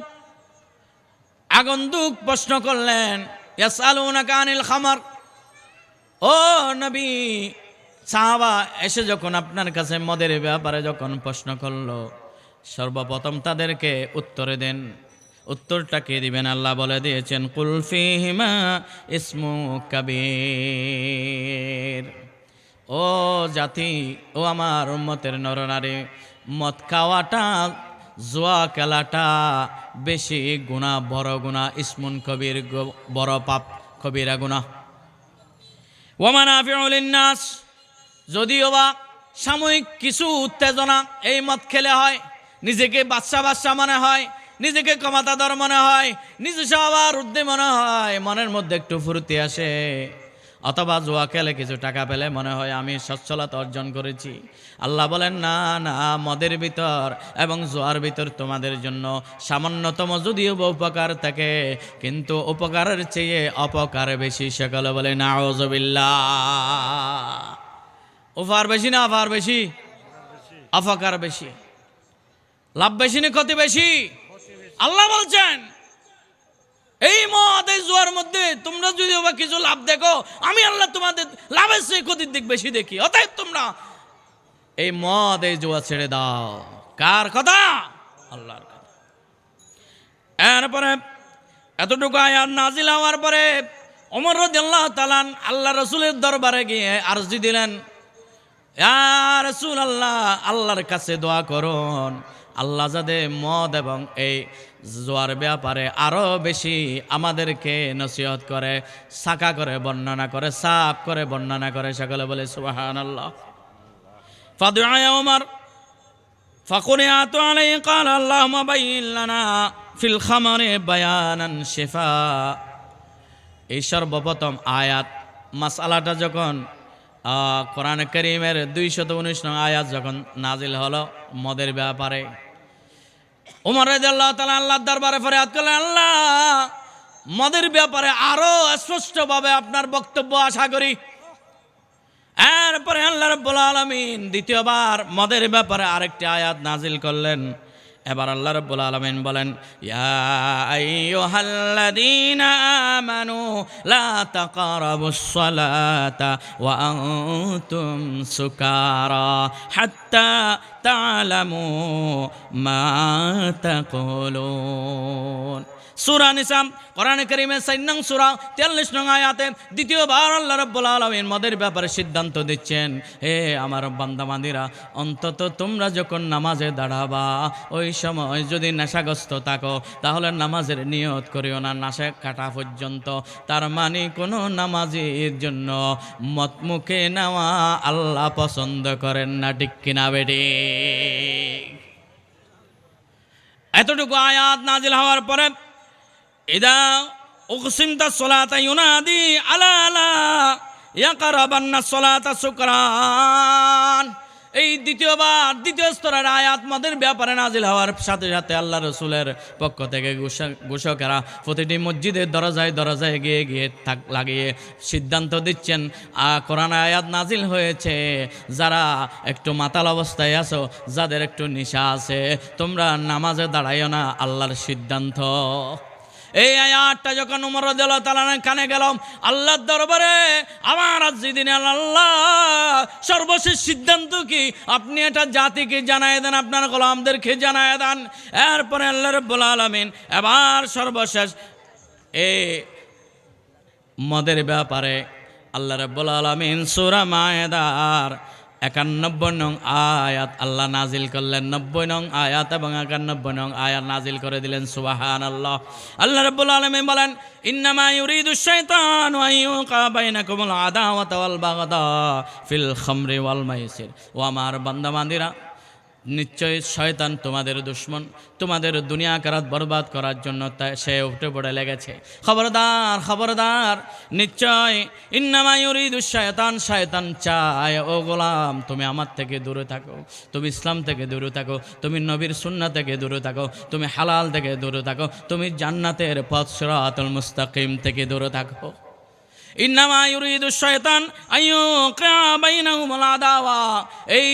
আগন্তুক প্রশ্ন করলেন, ইয়াসালুনাকা আনিল খামর, ও নবী, সাহাবা এসে যখন আপনার কাছে মদের ব্যাপারে যখন প্রশ্ন করলো, সর্বপ্রথম তাদেরকে উত্তরে দেন। উত্তরটা কে দিবেন? আল্লাহ বলে দিয়েছেন, কুল ফীহিমা ইসমু কাবীর। ও জাতি, ও আমার উম্মতের নরনারী, মদ খাওয়াটা, জুয়া খেলাটা বেশি গুনাহ, বড় গুনাহ। ইসমুন কবির, বড় পাপ, কবিরা গুনাহ। ওয়া মানাফিউ লিন-নাস, যদিও বা সাময়িক কিছু উত্তেজনা এই মদ খেলে হয়, নিজেকে বাদশা বাদশা মনে হয়, নিজেকে ক্ষমতাধর মনে হয়, নিজে সবার ঊর্ধ্বে মনে হয়, মনের মধ্যে একটু ফুর্তি আসে, অথবা জুয়া খেলে কিছু টাকা পেলে মনে হয় আমি সচ্ছলতা অর্জন করেছি। আল্লাহ বলেন, না না, মদের ভিতর এবং জুয়ার ভিতর তোমাদের জন্য সামান্যতম যদিও উপকার থাকে, কিন্তু উপকারের চেয়ে অপকার বেশি। সকলে বলে নাউযুবিল্লাহ। উপকার বেশি না অপকার বেশি? অপকার বেশি। লাভ বেশি না ক্ষতি বেশি? আল্লাহ বলছেন, এই মদ এই জুয়ার মধ্যে তোমরা যদি কিছু লাভ দেখো, আমি আল্লাহ তোমাদের লাভের চেয়ে ক্ষতির দিক বেশি দেখি। অতএব তোমরা এই মদ এই জুয়া ছেড়ে দাও। কার কথা? আল্লাহর কথা। এরপরে এতটুকু আয়াত নাজিল হওয়ার পরে ওমর রাদিয়াল্লাহু তাআলা আল্লাহ রাসূলের দরবারে গিয়ে আরজি দিলেন, ইয়া রাসূলুল্লাহ, আল্লাহর কাছে দোয়া করুন, আল্লাহ যাতে মদ এবং এই জুয়ার ব্যাপারে আরো বেশি আমাদেরকে নসিহত করে, সাকা করে বর্ণনা করে, সাফ করে বর্ণনা করে। সকলে বলে সুবহানাল্লাহ। ফাদুআ ওমর ফাকুরিয়াতু আলাইহি ক্বাল আল্লাহুম্মা বাইয়িন লানা ফিল খামরি বায়ানান শিফা। এই সর্বপ্রথম আয়াত মাসআলাটা যখন কোরআন কারীমের 219 নং আয়াত যখন নাজিল হলো মদের ব্যাপারে, ওমর রাদিয়াল্লাহু তাআলা আল্লাহর দরবারে ফরিয়াদ করলেন, আল্লাহ, মদের ব্যাপারে আরো স্পষ্টভাবে আপনার বক্তব্য আশা করি। এরপরে আল্লাহ রাব্বুল আলামিন দ্বিতীয়বার মদের ব্যাপারে আরেকটি আয়াত নাজিল করলেন। এবার আল্লাহ রাব্বুল আলামিন বলেন, ইয়া আইয়ুহাল্লাযীনা আমানু লা তাকরাবুস সালাতা ওয়া আনতুম সুকারা হাত্তা তা'লামু মা তাকুলুন। সূরা নিসা কোরআনে কারীমের 4 নং সূরা 43 নং আয়াতে দ্বিতীয়বার আল্লাহ রাব্বুল আলামিন মদের ব্যাপারে সিদ্ধান্ত দিচ্ছেন, হে আমার বান্দাবান্দীরা, অন্তত তোমরা যখন নামাজে দাঁড়াবা ওই সময় যদি নেশাগ্রস্ত থাকো তাহলে নামাজের নিয়ত করিও না নেশা কাটা পর্যন্ত। তার মানে কোনো নামাজের জন্য মদ মুখে নেওয়া আল্লাহ পছন্দ করেন না। ঠিক কিনা বেটি? এতটুকু আয়াত নাজিল হওয়ার পরে ইদা উকসিমতা সলাতা ইউনাদি আলা আলা ইয়াকারাবান্না সলাতা সুকরান। এই দ্বিতীয় স্তরের আয়াত মদের ব্যাপারে নাজিল হওয়ার সাথে সাথে আল্লাহ রসুলের পক্ষ থেকে ঘোষকেরা প্রতিটি মসজিদের দরজায় দরজায় গিয়ে গিয়ে লাগিয়ে সিদ্ধান্ত দিচ্ছেন, কোরআন আয়াত নাজিল হয়েছে, যারা একটু মাতাল অবস্থায় আছো, যাদের একটু নেশা আছে, তোমরা নামাজে দাঁড়াইও না, আল্লাহর সিদ্ধান্ত। এই আয়াতটা যখন উমর রাদিয়াল্লাহু তাআলা কানে গেলাম, আল্লাহর দরবারে আমার আজিদিন আল্লাহ, সর্বশেষ সিদ্ধান্ত কি? আপনি এটা জাতিকে জানায় দেন, আপনার গোলামদেরকে জানায় দেন। এরপরে আল্লাহ রাব্বুল আলামিন এবার সর্বশেষ এই মদের ব্যাপারে আল্লাহ রাব্বুল আলামিন সূরা মায়েদার 91 নং আয়াত আল্লাহ নাজিল করলেন। 90 নং আয়াত এবং 91 নং আয়াত নাজিল করে দিলেন। সুবহানাল্লাহ। আল্লাহ রাব্বুল আলামিন বলেন, ইন্নামা ইউরিদু শাইতানু আন ইউকা বাইনাকুমুল আদাওয়াতা ওয়াল বাগদা ফিল খামরি ওয়াল মাইসির। ও আমার বান্দাবান্দিরা, নিশ্চয় শয়তান তোমাদের দুশ্মন, তোমাদের দুনিয়া আখিরাত বরবাদ করার জন্য সে উঠে পড়ে লেগেছে। খবরদার খবরদার, নিশ্চয় ইন্নামা ইউরিদু শায়তান, শয়তান চায় ও গোলাম তুমি আমার থেকে দূরে থাকো, তুমি ইসলাম থেকে দূরে থাকো, তুমি নবীর সুন্নাহ থেকে দূরে থাকো, তুমি হালাল থেকে দূরে থাকো, তুমি জান্নাতের পথ সিরাতুল মুস্তাকিম থেকে দূরে থাকো। ইন্নামা ইউরিদু শায়তান আন ইউকা বাইনাকুমুল আদাওয়া, এই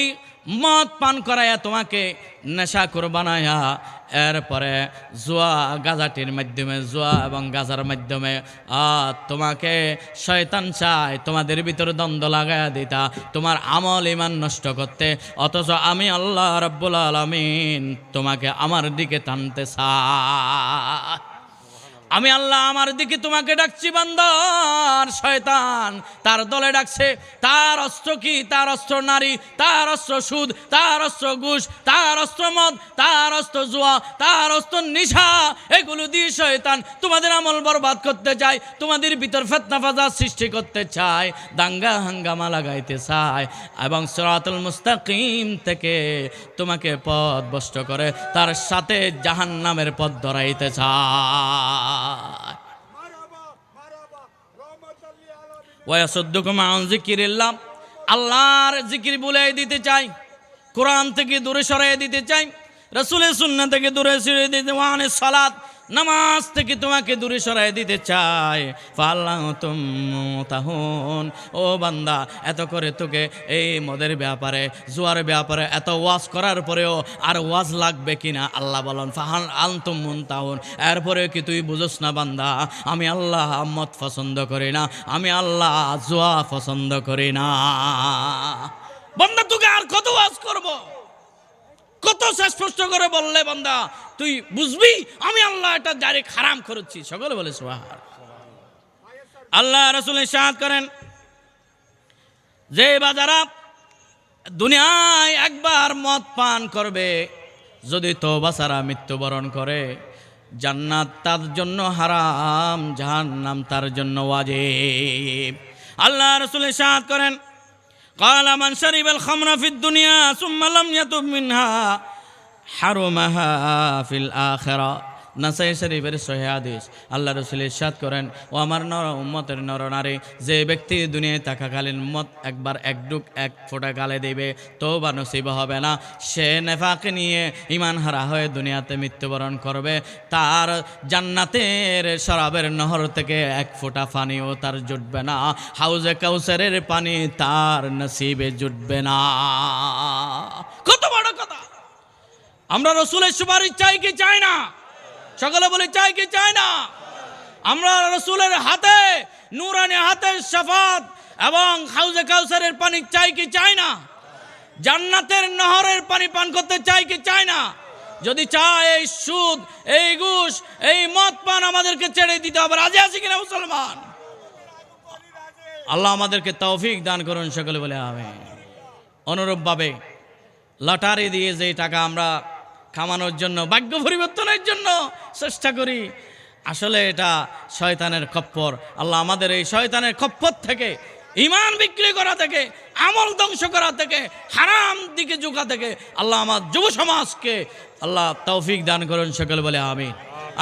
মদ পান করায়া তোমাকে নেশাখোর বানায়া, এরপরে জুয়া গাজাটির মাধ্যমে, জুয়া এবং গাজার মাধ্যমে তোমাকে শয়তান চায় তোমাদের ভিতরে দ্বন্দ্ব লাগায়া দিতা, তোমার আমল ইমান নষ্ট করতে। অথচ আমি আল্লাহ রাব্বুল আলামিন তোমাকে আমার দিকে টানতে চাই। আমি আল্লাহ আমার দিকে তোমাকে ডাকছি বান্দা। আর শয়তান তার দলে ডাকছে। তার অস্ত্র কি? তার অস্ত্র নারী, তার অস্ত্র সুদ, তার অস্ত্র ঘুষ, তার অস্ত্র মদ, তার অস্ত্র জুয়া, তার অস্ত্র নিশা। এগুলো দিয়ে শয়তান তোমাদের আমল বরবাদ করতে চায়, তোমাদের ভিতর ফিতনা ফাসাদ সৃষ্টি করতে চায়, দাঙ্গা হাঙ্গামা লাগাইতে চায় এবং সিরাতুল মুস্তাকিম থেকে তোমাকে পথ ভ্রষ্ট করে তার সাথে জাহান্নামের পথ ধরাইতে চায়। ওয়াসুদ্দুকুম আন যিকিরিল্লাহ, আল্লাহর জিকির ভুলিয়ে দিতে চাই, কোরআন থেকে দূরে সরিয়ে দিতে চাই, রাসূলের সুন্নাহ থেকে দূরে সরিয়ে দিতে, ওয়ানিস সালাত, নামাজ থেকে তোমাকে দূরে সরাই দিতে চায়। ফাল্লাতুম মুতাহুন, ও বান্দা, এত করে তোকে এই মদের ব্যাপারে, জুয়ার ব্যাপারে এত ওয়াজ করার পরেও আর ওয়াজ লাগবে কিনা? আল্লাহ বলেন ফাহাল আনতুম মুনতাহুন, এরপরে কি তুই বুঝোস না বান্দা, আমি আল্লাহ মদ পছন্দ করি না, আমি আল্লাহ জুয়া পছন্দ করি না। বান্দা তোকে আর কত ওয়াজ করব? কত স্পষ্ট করে বললে বান্দা তুই বুঝবি আমি আল্লাহ এটা ডাইরেক্ট হারাম করেছি? সকলে বলে সুবহান। আল্লাহ রাসূল ইরশাদ করেন যে বাজারা দুনিয়ায় একবার মদ পান করবে, যদি তওবা ছাড়া মৃত্যুবরণ করে, জান্নাত তার জন্য হারাম, জাহান্নাম তার জন্য ওয়াজিব। আল্লাহ রাসূল ইরশাদ করেন قال من شرب الخمر في الدنيا ثم لم يتب منها حرمها في الآخرة। নাসাই শরীফের সহিহ হাদিস। আল্লাহ রাসূল ইরশাদ করেন, ও আমার উম্মতের নরনারী, যে ব্যক্তি দুনিয়ায় থাকাকালীন মদ একবার এক ফোঁটা গালে দেবে, তওবা নসিব হবে না, সে নেফাক নিয়ে ঈমান হারা হয়ে দুনিয়াতে মৃত্যুবরণ করবে, তার জান্নাতের শরাবের নহর থেকে এক ফোঁটা পানিও তার জুটবে না, হাউজে কাউসারের পানি তার নসিবে জুটবে না। কত বড় কথা! আমরা রাসূলের সুপারিশ চাই কি চাই না? সকলে বলে চাই কি চাই না? আমরা রাসূলের হাতে, নূরানি হাতে শাফাত এবং হাউজে কাউসারের পানি চাই কি চাই না? জান্নাতের নহরের পানি পান করতে চাই কি চাই না? যদি চাই এই সুদ, এই ঘুষ, এই মদ পান আমাদেরকে ছেড়ে দিতে হবে। রাজি আছি কিনা মুসলমান? আল্লাহ আমাদেরকে তৌফিক দান করুন। সকলে বলে আমিন। অনুরূপভাবে লটারি দিয়ে যে টাকা আমরা কামানোর জন্য, ভাগ্য পরিবর্তনের জন্য চেষ্টা করি, আসলে এটা শয়তানের খপ্পর। আল্লাহ আমাদের এই শয়তানের খপ্পর থেকে, ঈমান বিক্রি করা থেকে, আমল ধ্বংস করা থেকে, হারাম দিকে ঝুঁকা থেকে আল্লাহ আমার যুব সমাজকে আল্লাহ তৌফিক দান করুন। সকলে বলে আমিন।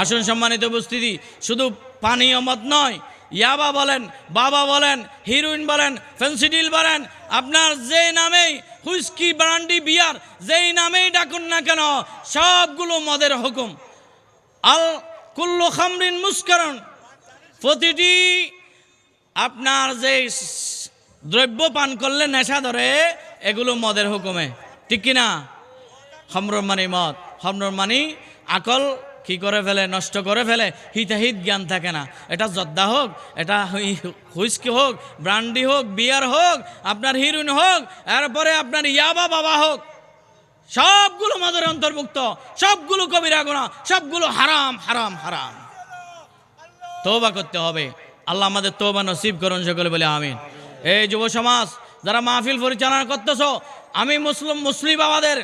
আসুন সম্মানিত উপস্থিতি, শুধু পানীয় মদ নয়, ইয়াবা বলেন, বাবা বলেন, হিরোইন বলেন, ফেন্সিডিল বলেন, আপনার যে নামেই হুইস্কি, ব্রান্ডি, বিয়ার যেই নামেই ডাকুন না কেন, সবগুলো মদের হুকুম। আল কুল্লু খামরিন মুস্কারন, প্রতিটি আপনার যে দ্রব্য পান করলে নেশা ধরে, এগুলো মদের হুকুমে, ঠিক কিনা? খামর মানে মদ, খামর মানে আকল কি করে ফেলে, নষ্ট করে ফেলে, হিতাহিত জ্ঞান থাকে না। এটা জর্দা হোক, এটা হুইস্কি হোক, ব্রান্ডি হোক, বিয়ার হোক, আপনার হিরোইন হোক, এরপরে আপনার ইয়াবা বাবা হোক, সবগুলো মদের অন্তর্ভুক্ত, সবগুলো কবিরা গুনাহ, সবগুলো হারাম হারাম হারাম। তওবা করতে হবে। আল্লাহ আমাদের তওবা নসিব করুন, সকলে বলে আমিন। এই যুব সমাজ যারা মাহফিল পরিচালনা করতেছো, আমি মুসলিম বাবাদের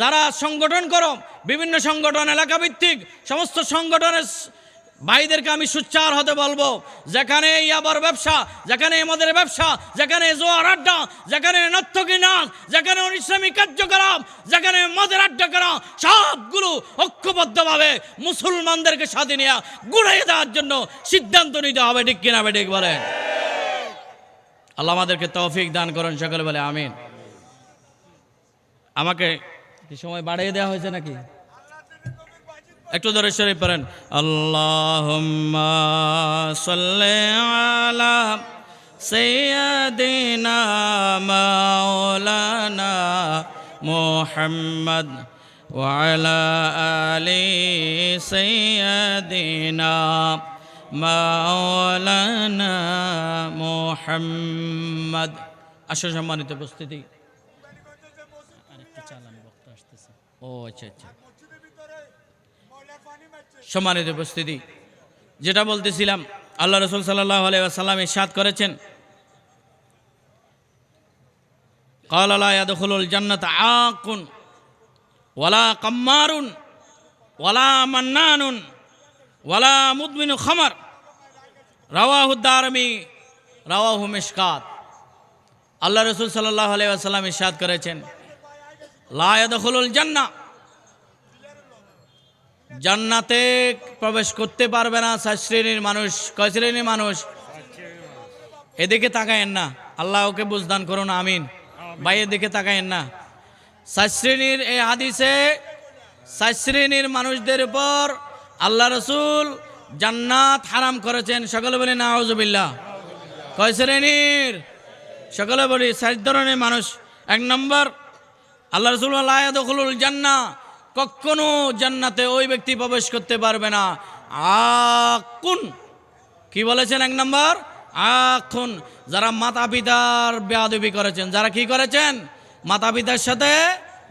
যারা সংগঠন করো, বিভিন্ন সংগঠন, এলাকা ভিত্তিক সমস্ত সংগঠনের ভাইদেরকে আমি সোচ্চার হতে বলবো। যেখানে ইয়াবার ব্যবসা, যেখানে মদের ব্যবসা, যেখানে জোয়ার আড্ডা, যেখানে নর্তকী নাচ, যেখানে ইসলামী কার্যকলাপ, যেখানে মদের আড্ডা করা, সবগুলো ঐক্যবদ্ধভাবে মুসলমানদেরকে সাথে নিয়ে গুড়াইয়ে দেওয়ার জন্য সিদ্ধান্ত নিতে হবে, ঠিক কিনা ঠিক বলেন? আল্লাহ আমাদেরকে তৌফিক দান করুন, সকলে বলে আমিন। আমাকে কি সময় বাড়িয়ে দেওয়া হয়েছে নাকি? একটু ধরে শরীফ পড়েন, আল্লাহুম্মা সাল্লি আলা সাইয়্যিদিনা মাওলানা মুহাম্মদ ওয়া আলা আলি সাইয়্যিদিনা মাওলানা মুহাম্মদ। আসলে সম্মানিত উপস্থিতি, ও আচ্ছা আচ্ছা, সম্মানিত উপস্থিতি, যেটা বলতেছিলাম, আল্লাহ রাসূল সাল্লাল্লাহু আলাইহি ওয়াসাল্লাম ইরশাদ করেছেন, ক্বালা লা ইয়াদখুলুল জান্নাতা আকুন ওয়ালা কাম্মারুন ওয়ালা মান্নানুন ওয়ালা মুদমিনু খামর, রাওয়াহু দারমি, রাওয়াহু মিশকাত। আল্লাহ রাসূল সাল্লাল্লাহু আলাইহি ওয়াসাল্লাম ইরশাদ করেছেন, লা ইয়াদখুলুল জান্নাহ, জান্নাতে প্রবেশ করতে পারবে না 4 শ্রেণীর মানুষ। কয় শ্রেণীর মানুষ? এদিকে তাকায়েন না, আল্লাহ ওকে বুঝদান করুন, আমিন। ভাই এদিকে তাকায়েন না। 4 শ্রেণীর, এই হাদিসে 4 শ্রেণীর মানুষদের উপর আল্লাহ রাসূল জান্নাত হারাম করেছেন। সকলে বলি নাউজুবিল্লাহ। কয় শ্রেণীর? সকলে বলি 4 ধরনের মানুষ। 1 নম্বর, আল্লাহ রাসূল লা ইয়াদখুলুল জান্নাহ, কখনো জান্নাতে ওই ব্যক্তি প্রবেশ করতে পারবে না। আকুন, কি বলেছেন? 1 নম্বর আকুন, যারা মাতা পিতার বেয়াদবি করেছেন। যারা কি করেছেন? মাতা পিতার সাথে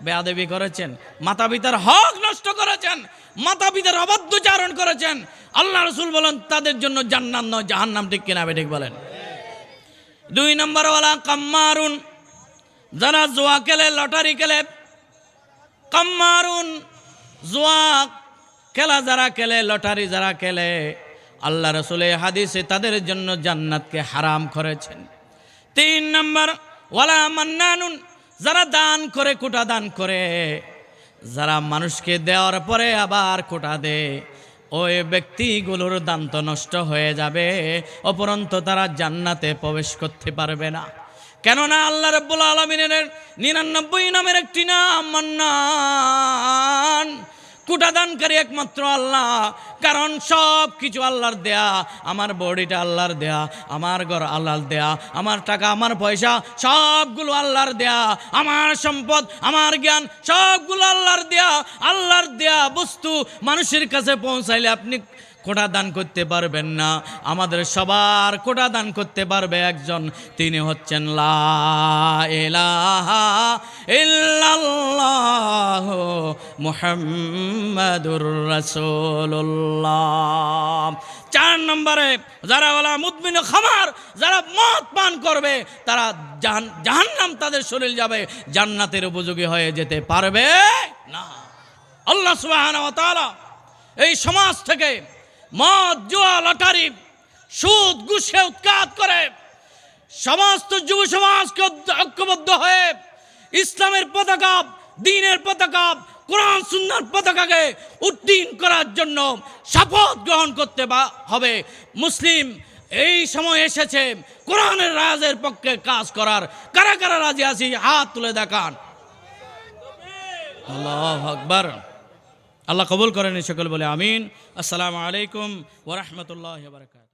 বেয়াদবি করেছেন, মাতা পিতার হক নষ্ট করেছেন, মাতা পিতার অবাধ্যচারণ করেছেন। আল্লাহ রাসূল বলেন তাদের জন্য জান্নাত নয় জাহান্নাম, ঠিক কিনা ঠিক বলেন? 2 নম্বর ওয়ালা কাম্মারুন, যারা জুয়া খেলে, লটারি খেলে, কাম্মারুন, জুয়া খেলা যারা খেলে, লটারি যারা খেলে, আল্লাহ রাসূল এই হাদিসে তাদের জন্য জান্নাতকে হারাম করেছেন। 3 নম্বর ওয়ালা মান্নানুন, যারা দান করে, কোটা দান করে, যারা মানুষকে দেওয়ার পরে আবার কোটা দেয়, ওই ব্যক্তিগুলোর দান তো নষ্ট হয়ে যাবে, অপরন্তু তারা জান্নাতে প্রবেশ করতে পারবে না। কেননা আল্লাহ রাব্বুল আলামিনের 99 নামের একটি নাম মান্নান, কুটাদানকারী একমাত্র আল্লাহ। কারণ সব কিছু আল্লাহর দেয়া, আমার বডিটা আল্লাহর দেয়া, আমার ঘর আল্লাহর দেয়া, আমার টাকা, আমার পয়সা সবগুলো আল্লাহর দেয়া, আমার সম্পদ, আমার জ্ঞান সবগুলো আল্লাহর দেয়া। আল্লাহর দেয়া বস্তু মানুষের কাছে পৌঁছাইলে আপনি কোটা দান করতে পারবেন না। আমাদের সবার কোটা দান করতে পারবে একজন, তিনি হচ্ছেন লা ইলাহা ইল্লাল্লাহ মুহাম্মাদুর রাসূলুল্লাহ। 4 নম্বরে যারা ওয়ালা মুদমিনু খামার, যারা মদ পান করবে, তারা জাহান্নাম তাদের শরীর যাবে, জান্নাতের উপযোগী হয়ে যেতে পারবে না। আল্লাহ সুবহানাহু ওয়া তাআলা এই সমাজ থেকে মদ, জুয়া, লটারি, সুদ, ঘুষে উৎখাত করে সমস্ত যুব সমাজকে ঐক্যবদ্ধ হয়ে ইসলামের পতাকা, দ্বীনের পতাকা, কোরআন সুন্নাহর পতাকাকে উড্ডীন করার জন্য শপথ গ্রহণ করতে হবে। মুসলিম এই সময় এসেছে কোরআনের রাজের পক্ষে কাজ করার। কারা কারা রাজি আছি হাত তুলে দেখান। আল্লাহু আকবার। আল্লাহ কবুল করেন সকল বলে আমিন। আসসালামু আলাইকুম ওয়া রাহমাতুল্লাহি ওয়া বারাকাতুহু।